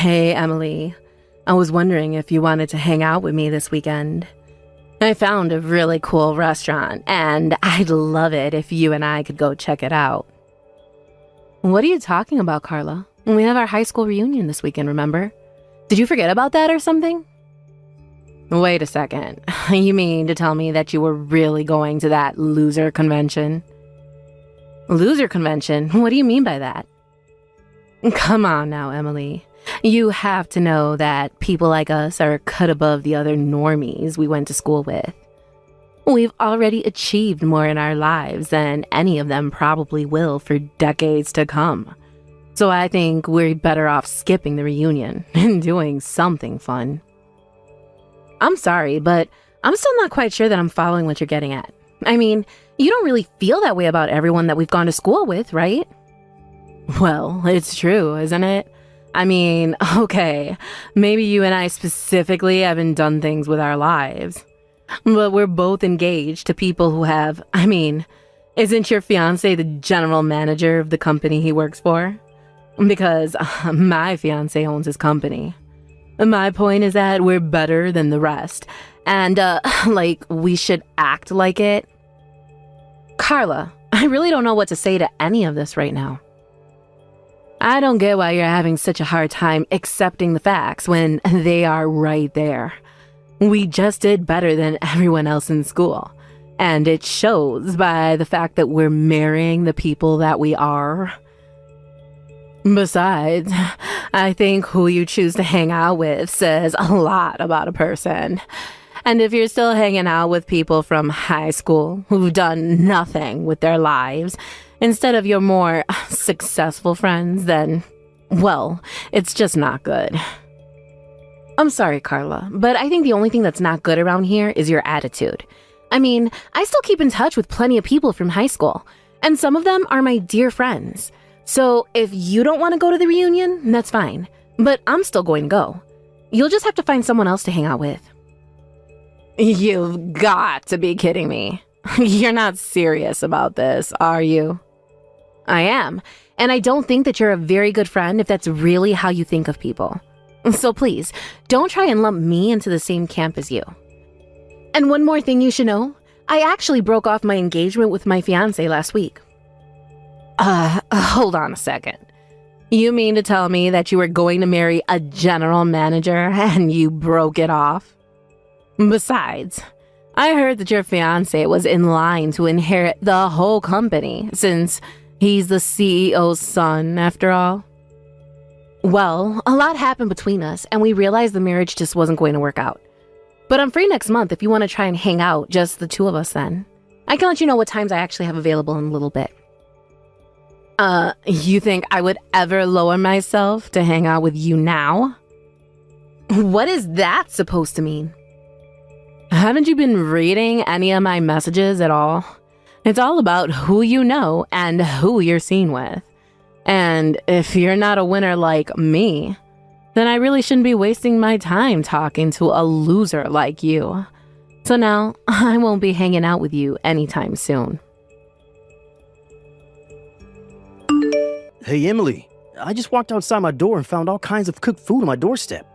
Hey, Emily. I was wondering if you wanted to hang out with me this weekend. I found a really cool restaurant, and I'd love it if you and I could go check it out. What are you talking about, Carla? We have our high school reunion this weekend, remember? Did you forget about that or something? Wait a second. You mean to tell me that you were really going to that loser convention? Loser convention? What do you mean by that? Come on now, Emily. You have to know that people like us are cut above the other normies we went to school with. We've already achieved more in our lives than any of them probably will for decades to come. So I think we're better off skipping the reunion and doing something fun. I'm sorry, but I'm still not quite sure that I'm following what you're getting at. I mean, you don't really feel that way about everyone that we've gone to school with, right? Well, it's true, isn't it? I mean, okay, maybe you and I specifically haven't done things with our lives. But we're both engaged to people who have, isn't your fiancé the general manager of the company he works for? Because my fiancé owns his company. My point is that we're better than the rest. And, we should act like it. Carla, I really don't know what to say to any of this right now. I don't get why you're having such a hard time accepting the facts when they are right there. We just did better than everyone else in school. And it shows by the fact that we're marrying the people that we are. Besides, I think who you choose to hang out with says a lot about a person. And if you're still hanging out with people from high school who've done nothing with their lives, instead of your more successful friends, then, well, it's just not good. I'm sorry, Carla, but I think the only thing that's not good around here is your attitude. I still keep in touch with plenty of people from high school, and some of them are my dear friends. So if you don't want to go to the reunion, that's fine, but I'm still going to go. You'll just have to find someone else to hang out with. You've got to be kidding me. You're not serious about this, are you? I am, and I don't think that you're a very good friend if that's really how you think of people. So please, don't try and lump me into the same camp as you. And one more thing you should know, I actually broke off my engagement with my fiancé last week. Hold on a second. You mean to tell me that you were going to marry a general manager and you broke it off? Besides, I heard that your fiancé was in line to inherit the whole company since he's the CEO's son, after all. Well, a lot happened between us, and we realized the marriage just wasn't going to work out. But I'm free next month if you want to try and hang out, just the two of us then. I can let you know what times I actually have available in a little bit. You think I would ever lower myself to hang out with you now? What is that supposed to mean? Haven't you been reading any of my messages at all? It's all about who you know and who you're seen with. And if you're not a winner like me, then I really shouldn't be wasting my time talking to a loser like you. So now, I won't be hanging out with you anytime soon. Hey, Emily, I just walked outside my door and found all kinds of cooked food on my doorstep.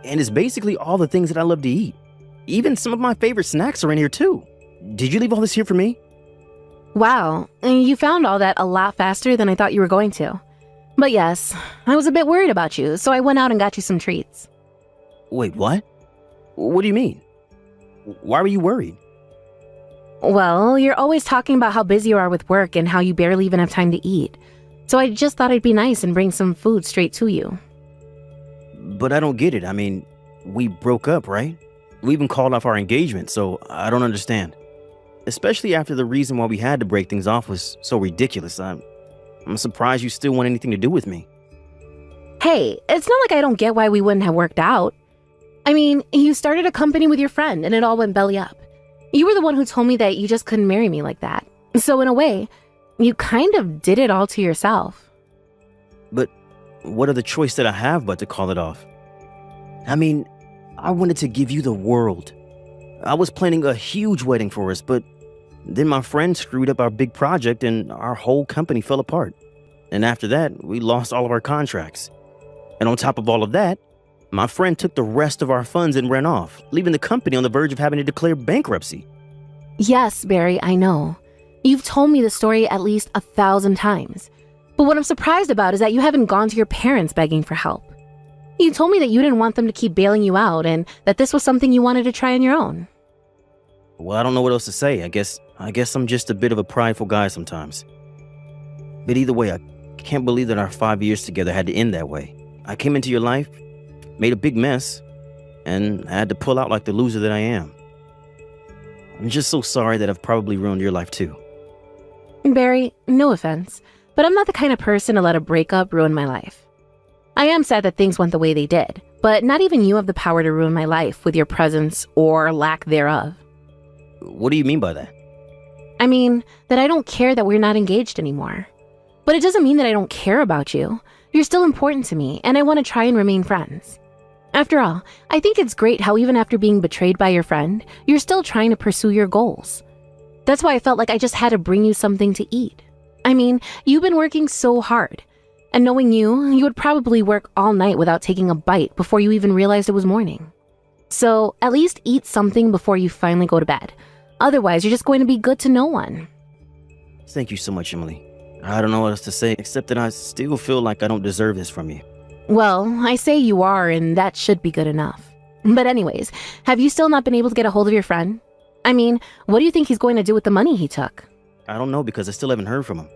And it's basically all the things that I love to eat. Even some of my favorite snacks are in here too. Did you leave all this here for me? Wow, you found all that a lot faster than I thought you were going to. But yes, I was a bit worried about you, so I went out and got you some treats. Wait, what? What do you mean? Why were you worried? Well, you're always talking about how busy you are with work and how you barely even have time to eat. So I just thought I'd be nice and bring some food straight to you. But I don't get it. We broke up, right? We even called off our engagement, so I don't understand. Especially after the reason why we had to break things off was so ridiculous. I'm surprised you still want anything to do with me. Hey, it's not like I don't get why we wouldn't have worked out. You started a company with your friend and it all went belly up. You were the one who told me that you just couldn't marry me like that. So in a way, you kind of did it all to yourself. But what other choice did I have but to call it off? I wanted to give you the world. I was planning a huge wedding for us, but then my friend screwed up our big project and our whole company fell apart. And after that, we lost all of our contracts. And on top of all of that, my friend took the rest of our funds and ran off, leaving the company on the verge of having to declare bankruptcy. Yes, Barry, I know. You've told me the story at least 1,000 times. But what I'm surprised about is that you haven't gone to your parents begging for help. You told me that you didn't want them to keep bailing you out and that this was something you wanted to try on your own. Well, I don't know what else to say. I guess I'm just a bit of a prideful guy sometimes. But either way, I can't believe that our 5 years together had to end that way. I came into your life, made a big mess, and I had to pull out like the loser that I am. I'm just so sorry that I've probably ruined your life too. Barry, no offense, but I'm not the kind of person to let a breakup ruin my life. I am sad that things went the way they did, but not even you have the power to ruin my life with your presence or lack thereof. What do you mean by that? I mean, that I don't care that we're not engaged anymore. But it doesn't mean that I don't care about you. You're still important to me, and I want to try and remain friends. After all, I think it's great how even after being betrayed by your friend, you're still trying to pursue your goals. That's why I felt like I just had to bring you something to eat. I mean, you've been working so hard. And knowing you would probably work all night without taking a bite before you even realized it was morning. So at least eat something before you finally go to bed. Otherwise, you're just going to be good to no one. Thank you so much, Emily. I don't know what else to say, except that I still feel like I don't deserve this from you. Well, I say you are, and that should be good enough. But anyways, have you still not been able to get a hold of your friend? I mean, what do you think he's going to do with the money he took? I don't know because I still haven't heard from him.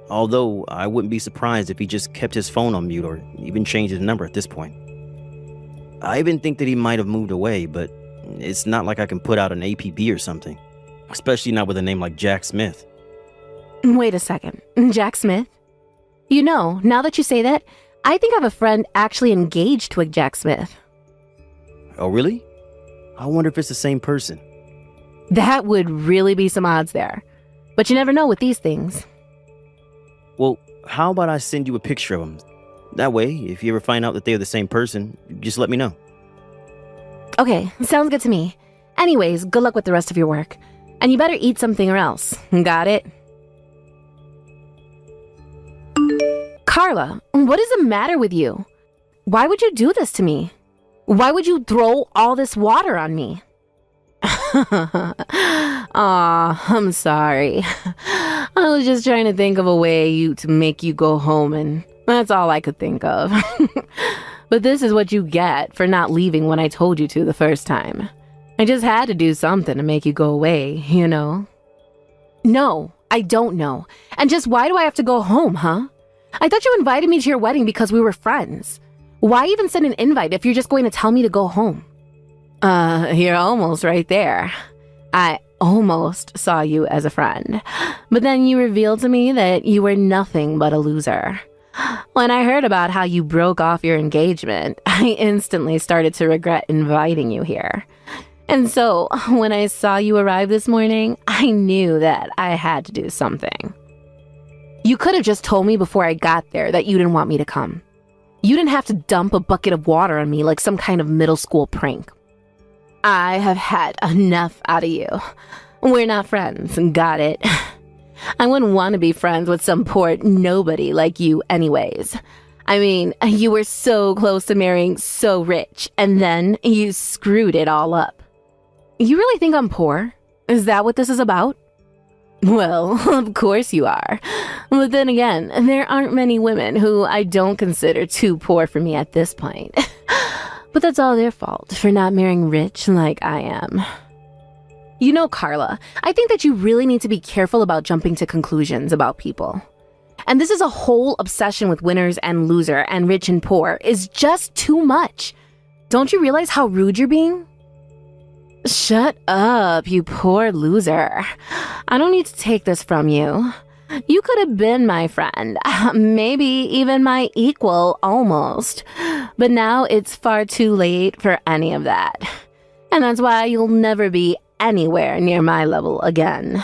Although, I wouldn't be surprised if he just kept his phone on mute or even changed his number at this point. I even think that he might have moved away, but it's not like I can put out an APB or something. Especially not with a name like Jack Smith. Wait a second. Jack Smith? You know, now that you say that, I think I have a friend actually engaged to a Jack Smith. Oh, really? I wonder if it's the same person. That would really be some odds there. But you never know with these things. Well, how about I send you a picture of them? That way, if you ever find out that they're the same person, just let me know. Okay, sounds good to me. Anyways, good luck with the rest of your work. And you better eat something or else. Got it? Carla, what is the matter with you? Why would you do this to me? Why would you throw all this water on me? Aw, I'm sorry. I was just trying to think of a way to make you go home, and that's all I could think of. But this is what you get for not leaving when I told you to the first time. I just had to do something to make you go away, you know? No, I don't know. And just why do I have to go home, huh? I thought you invited me to your wedding because we were friends. Why even send an invite if you're just going to tell me to go home? You're almost right there. I almost saw you as a friend, but then you revealed to me that you were nothing but a loser. When I heard about how you broke off your engagement, I instantly started to regret inviting you here. And so, when I saw you arrive this morning, I knew that I had to do something. You could have just told me before I got there that you didn't want me to come. You didn't have to dump a bucket of water on me like some kind of middle school prank. I have had enough out of you. We're not friends, got it? I wouldn't want to be friends with some poor nobody like you anyways. I mean, you were so close to marrying so rich, and then you screwed it all up. You really think I'm poor? Is that what this is about? Well, of course you are. But then again, there aren't many women who I don't consider too poor for me at this point. But that's all their fault for not marrying rich like I am. You know, Carla, I think that you really need to be careful about jumping to conclusions about people. And this is a whole obsession with winners and loser and rich and poor is just too much. Don't you realize how rude you're being? Shut up, you poor loser. I don't need to take this from you. You could have been my friend, maybe even my equal almost. But now it's far too late for any of that. And that's why you'll never be anywhere near my level again.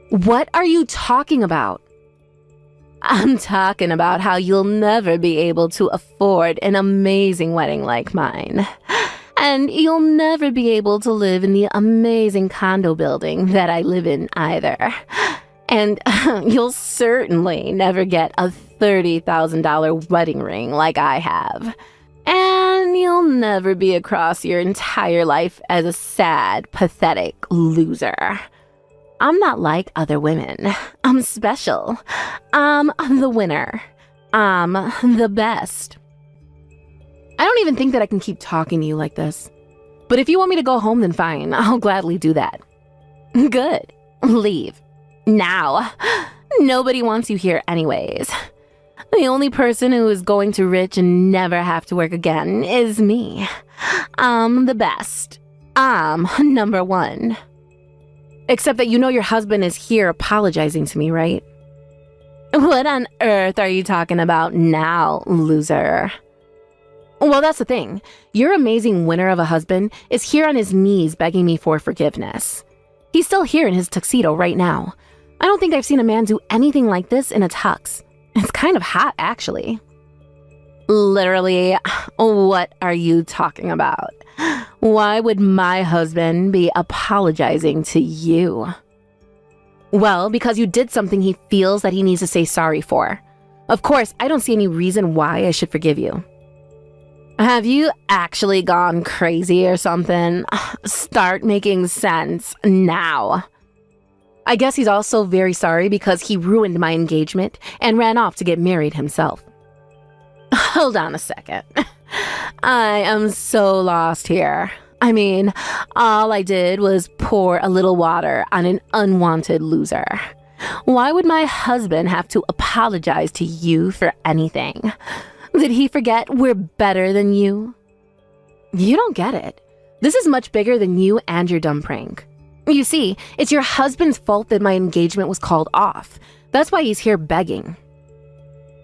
What are you talking about? I'm talking about how you'll never be able to afford an amazing wedding like mine. And you'll never be able to live in the amazing condo building that I live in either. And you'll certainly never get a $30,000 wedding ring like I have. And you'll never be across your entire life as a sad, pathetic loser. I'm not like other women. I'm special. I'm the winner. I'm the best. I don't even think that I can keep talking to you like this. But if you want me to go home, then fine. I'll gladly do that. Good. Leave. Now. Nobody wants you here anyways. The only person who is going to rich and never have to work again is me. I'm the best. I'm number one. Except that you know your husband is here apologizing to me, right? What on earth are you talking about now, loser? Well, that's the thing. Your amazing winner of a husband is here on his knees begging me for forgiveness. He's still here in his tuxedo right now. I don't think I've seen a man do anything like this in a tux. It's kind of hot, actually. Literally, what are you talking about? Why would my husband be apologizing to you? Well, because you did something he feels that he needs to say sorry for. Of course, I don't see any reason why I should forgive you. Have you actually gone crazy or something? Start making sense now. I guess he's also very sorry because he ruined my engagement and ran off to get married himself. Hold on a second. I am so lost here. I mean, all I did was pour a little water on an unwanted loser. Why would my husband have to apologize to you for anything? Did he forget we're better than you? You don't get it. This is much bigger than you and your dumb prank. You see, it's your husband's fault that my engagement was called off. That's why he's here begging.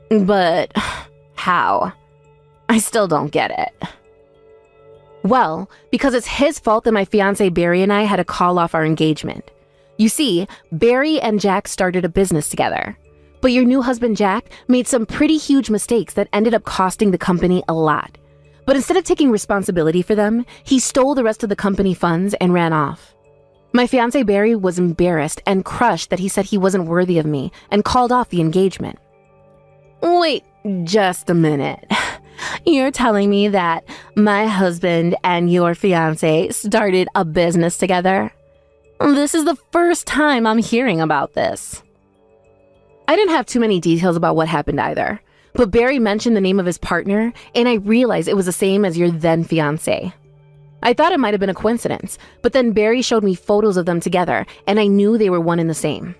But how? I still don't get it. Well, because it's his fault that my fiancé Barry and I had to call off our engagement. You see, Barry and Jack started a business together. But your new husband Jack made some pretty huge mistakes that ended up costing the company a lot. But instead of taking responsibility for them, he stole the rest of the company funds and ran off. My fiancé Barry was embarrassed and crushed that he said he wasn't worthy of me and called off the engagement. Wait just a minute. You're telling me that my husband and your fiancé started a business together? This is the first time I'm hearing about this. I didn't have too many details about what happened either, but Barry mentioned the name of his partner, and I realized it was the same as your then fiancé. I thought it might have been a coincidence, but then Barry showed me photos of them together, and I knew they were one and the same.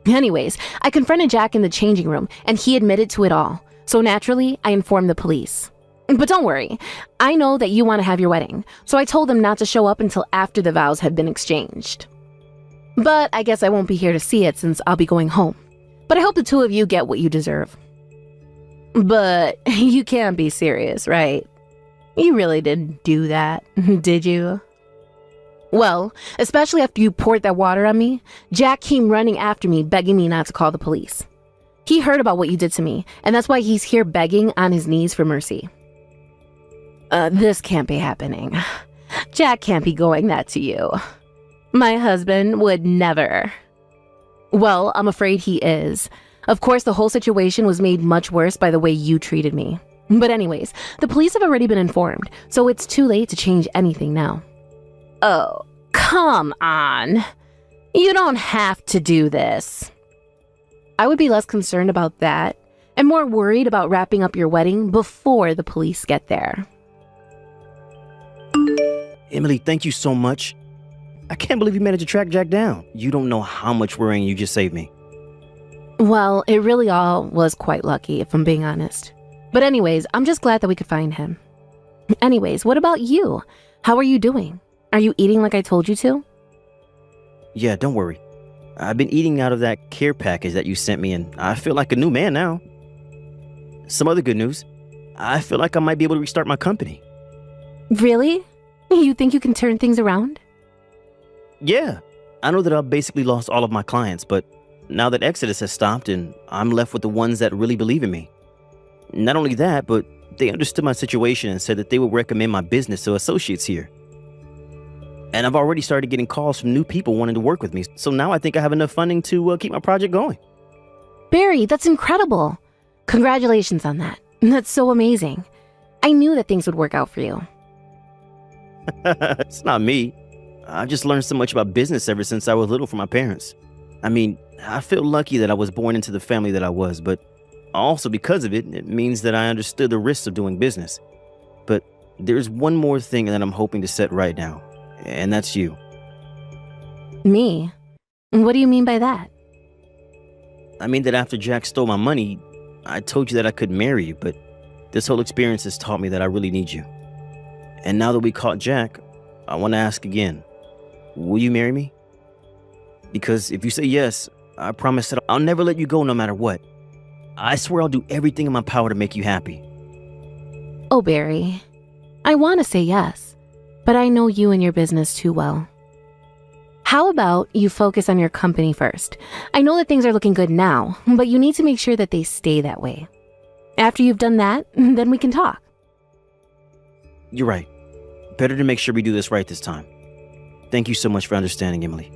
Anyways, I confronted Jack in the changing room, and he admitted to it all, so naturally, I informed the police. But don't worry, I know that you want to have your wedding, so I told them not to show up until after the vows had been exchanged. But I guess I won't be here to see it since I'll be going home. But I hope the two of you get what you deserve. But you can't be serious, right? You really didn't do that, did you? Well, especially after you poured that water on me, Jack came running after me, begging me not to call the police. He heard about what you did to me, and that's why he's here begging on his knees for mercy. This can't be happening. Jack can't be going that to you. My husband would never. Well, I'm afraid he is. Of course, the whole situation was made much worse by the way you treated me. But anyways, the police have already been informed, so it's too late to change anything now. Oh, come on. You don't have to do this. I would be less concerned about that and more worried about wrapping up your wedding before the police get there. Emily, thank you so much. I can't believe you managed to track Jack down. You don't know how much worrying you just saved me. Well, it really all was quite lucky, if I'm being honest. But anyways, I'm just glad that we could find him. Anyways, what about you? How are you doing? Are you eating like I told you to? Yeah, don't worry. I've been eating out of that care package that you sent me, and I feel like a new man now. Some other good news. I feel like I might be able to restart my company. Really? You think you can turn things around? Yeah. I know that I've basically lost all of my clients, but now that Exodus has stopped and I'm left with the ones that really believe in me. Not only that, but they understood my situation and said that they would recommend my business to associates here. And I've already started getting calls from new people wanting to work with me. So now I think I have enough funding to keep my project going. Barry, that's incredible. Congratulations on that. That's so amazing. I knew that things would work out for you. It's not me. I've just learned so much about business ever since I was little from my parents. I mean, I feel lucky that I was born into the family that I was, but also because of it, it means that I understood the risks of doing business. But there's one more thing that I'm hoping to set right now, and that's you. Me? What do you mean by that? I mean that after Jack stole my money, I told you that I could marry you, but this whole experience has taught me that I really need you. And now that we caught Jack, I want to ask again, will you marry me? Because if you say yes, I promise that I'll never let you go no matter what. I swear I'll do everything in my power to make you happy. Oh, Barry, I want to say yes, but I know you and your business too well. How about you focus on your company first? I know that things are looking good now, but you need to make sure that they stay that way. After you've done that, then we can talk. You're right. Better to make sure we do this right this time. Thank you so much for understanding, Emily.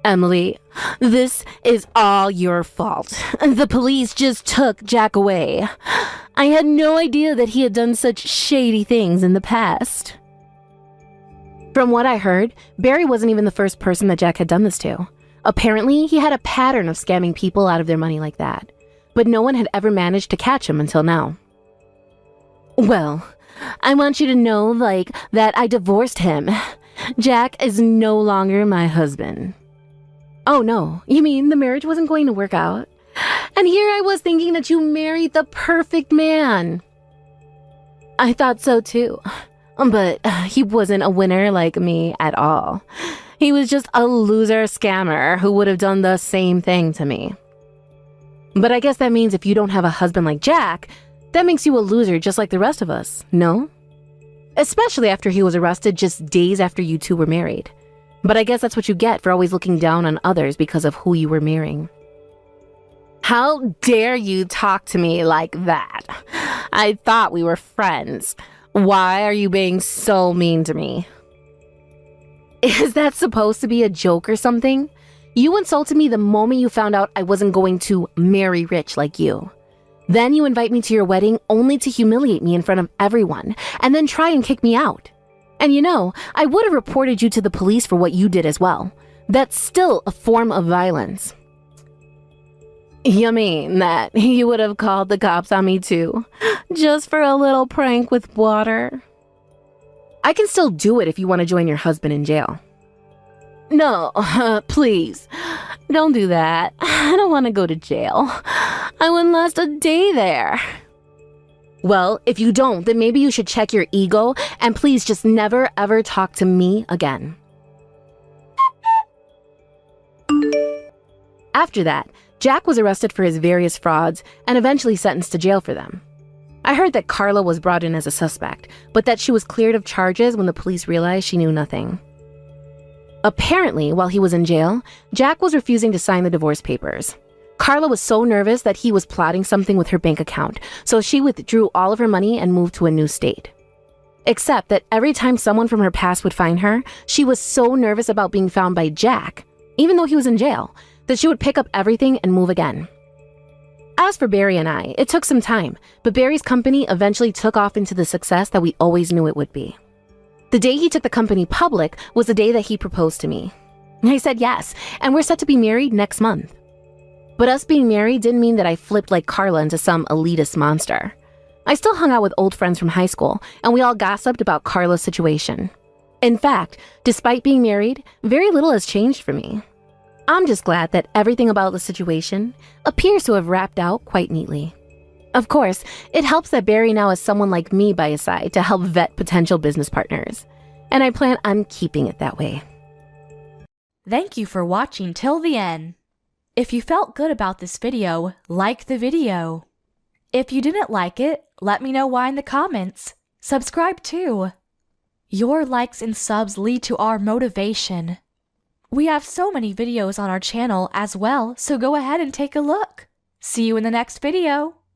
Emily, this is all your fault. The police just took Jack away. I had no idea that he had done such shady things in the past. From what I heard, Barry wasn't even the first person that Jack had done this to. Apparently, he had a pattern of scamming people out of their money like that. But no one had ever managed to catch him until now. Well, I want you to know, that I divorced him. Jack is no longer my husband. Oh no, you mean the marriage wasn't going to work out? And here I was thinking that you married the perfect man. I thought so too. But he wasn't a winner like me at all. He was just a loser scammer who would have done the same thing to me. But I guess that means if you don't have a husband like Jack, that makes you a loser just like the rest of us, no? Especially after he was arrested just days after you two were married. But I guess that's what you get for always looking down on others because of who you were marrying. How dare you talk to me like that? I thought we were friends. Why are you being so mean to me? Is that supposed to be a joke or something? You insulted me the moment you found out I wasn't going to marry rich like you. Then you invite me to your wedding only to humiliate me in front of everyone and then try and kick me out. And you know, I would have reported you to the police for what you did as well. That's still a form of violence. You mean that you would have called the cops on me too, just for a little prank with water? I can still do it if you want to join your husband in jail. No, please, don't do that. I don't want to go to jail. I wouldn't last a day there. Well, if you don't, then maybe you should check your ego and please just never ever talk to me again. After that, Jack was arrested for his various frauds and eventually sentenced to jail for them. I heard that Carla was brought in as a suspect, but that she was cleared of charges when the police realized she knew nothing. Apparently, while he was in jail, Jack was refusing to sign the divorce papers. Carla was so nervous that he was plotting something with her bank account, so she withdrew all of her money and moved to a new state. Except that every time someone from her past would find her, she was so nervous about being found by Jack, even though he was in jail, that she would pick up everything and move again. As for Barry and I, it took some time, but Barry's company eventually took off into the success that we always knew it would be. The day he took the company public was the day that he proposed to me. I said yes, and we're set to be married next month. But us being married didn't mean that I flipped like Carla into some elitist monster. I still hung out with old friends from high school, and we all gossiped about Carla's situation. In fact, despite being married, very little has changed for me. I'm just glad that everything about the situation appears to have wrapped out quite neatly. Of course, it helps that Barry now has someone like me by his side to help vet potential business partners, and I plan on keeping it that way. Thank you for watching till the end. If you felt good about this video, like the video. If you didn't like it, let me know why in the comments. Subscribe too. Your likes and subs lead to our motivation. We have so many videos on our channel as well, so go ahead and take a look. See you in the next video.